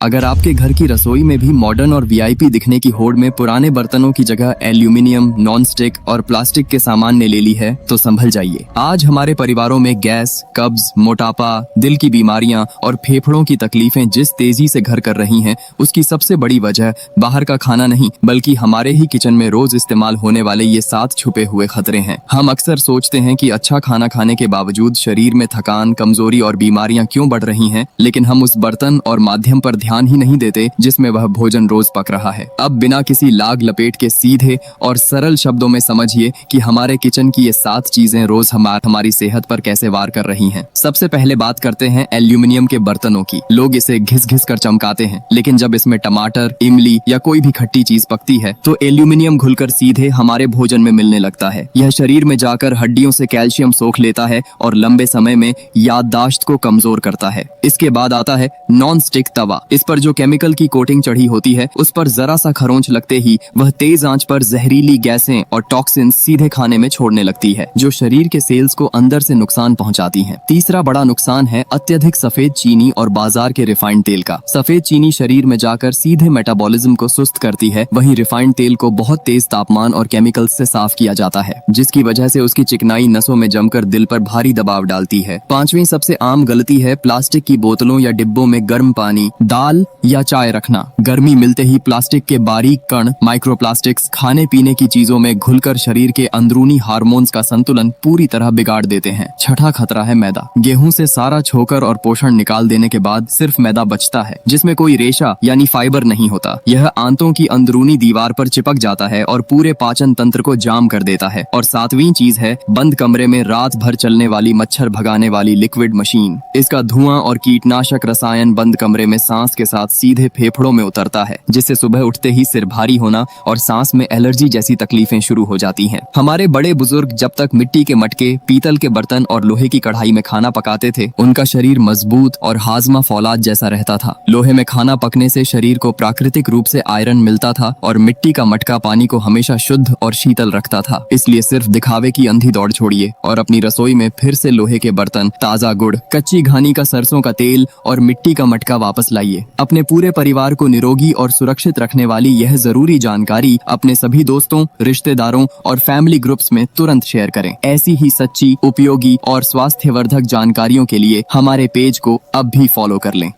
अगर आपके घर की रसोई में भी मॉडर्न और वीआईपी दिखने की होड़ में पुराने बर्तनों की जगह एल्यूमिनियम, नॉन स्टिक और प्लास्टिक के सामान ने ले ली है तो संभल जाइए। आज हमारे परिवारों में गैस, कब्ज, मोटापा, दिल की बीमारियां और फेफड़ों की तकलीफें जिस तेजी से घर कर रही हैं, उसकी सबसे बड़ी वजह बाहर का खाना नहीं बल्कि हमारे ही किचन में रोज इस्तेमाल होने वाले ये 7 छुपे हुए खतरे हैं। हम अक्सर सोचते हैं कि अच्छा खाना खाने के बावजूद शरीर में थकान, कमजोरी और बीमारियां क्यों बढ़ रही हैं, लेकिन हम उस बर्तन और माध्यम पर ध्यान ही नहीं देते जिसमें वह भोजन रोज पक रहा है। अब बिना किसी लाग लपेट के सीधे और सरल शब्दों में समझिए कि हमारे किचन की ये 7 चीजें रोज हमारी सेहत पर कैसे वार कर रही हैं। सबसे पहले बात करते हैं एल्यूमिनियम के बर्तनों की। लोग इसे घिस घिस कर चमकाते हैं, लेकिन जब इसमें टमाटर, इमली या कोई भी खट्टी चीज पकती है तो एल्यूमिनियम घुलकर सीधे हमारे भोजन में मिलने लगता है। यह शरीर में जाकर हड्डियों से कैल्शियम सोख लेता है और लंबे समय में याददाश्त को कमजोर करता है। इसके बाद आता है नॉन स्टिक तवा। इस पर जो केमिकल की कोटिंग चढ़ी होती है, उस पर जरा सा खरोंच लगते ही वह तेज आंच पर जहरीली गैसें और टॉक्सिन सीधे खाने में छोड़ने लगती है, जो शरीर के सेल्स को अंदर से नुकसान पहुंचाती हैं। तीसरा बड़ा नुकसान है अत्यधिक सफेद चीनी और बाजार के रिफाइंड तेल का। सफेद चीनी शरीर में जाकर सीधे मेटाबॉलिज्म को सुस्त करती है, वहीं रिफाइंड तेल को बहुत तेज तापमान और केमिकल्स से साफ किया जाता है, जिसकी वजह से उसकी चिकनाई नसों में जमकर दिल पर भारी दबाव डालती है। पांचवी सबसे आम गलती है प्लास्टिक की बोतलों या डिब्बों में गर्म पानी, दाल या चाय रखना। गर्मी मिलते ही प्लास्टिक के बारीक कण, माइक्रोप्लास्टिक्स खाने पीने की चीजों में घुलकर शरीर के अंदरूनी हार्मोन्स का संतुलन पूरी तरह बिगाड़ देते हैं। छठा खतरा है मैदा। गेहूं से सारा छोकर और पोषण निकाल देने के बाद सिर्फ मैदा बचता है, जिसमें कोई रेशा यानी फाइबर नहीं होता। यह आंतों की अंदरूनी दीवार पर चिपक जाता है और पूरे पाचन तंत्र को जाम कर देता है। और 7वीं चीज है बंद कमरे में रात भर चलने वाली मच्छर भगाने वाली लिक्विड मशीन। इसका धुआं और कीटनाशक रसायन बंद कमरे में सांस के साथ सीधे फेफड़ों में उतरता है, जिससे सुबह उठते ही सिर भारी होना और सांस में एलर्जी जैसी तकलीफें शुरू हो जाती हैं। हमारे बड़े बुजुर्ग जब तक मिट्टी के मटके, पीतल के बर्तन और लोहे की कढ़ाई में खाना पकाते थे, उनका शरीर मजबूत और हाजमा फौलाद जैसा रहता था। लोहे में खाना पकने से शरीर को प्राकृतिक रूप से आयरन मिलता था और मिट्टी का मटका पानी को हमेशा शुद्ध और शीतल रखता था। इसलिए सिर्फ दिखावे की अंधी दौड़ छोड़िए और अपनी रसोई में फिर से लोहे के बर्तन, ताजा गुड़, कच्ची घानी का सरसों का तेल और मिट्टी का मटका वापस लाइए। अपने पूरे परिवार को निरोगी और सुरक्षित रखने वाली यह जरूरी जानकारी अपने सभी दोस्तों, रिश्तेदारों और फैमिली ग्रुप्स में तुरंत शेयर करें। ऐसी ही सच्ची, उपयोगी और स्वास्थ्यवर्धक जानकारियों के लिए हमारे पेज को अब भी फॉलो कर लें।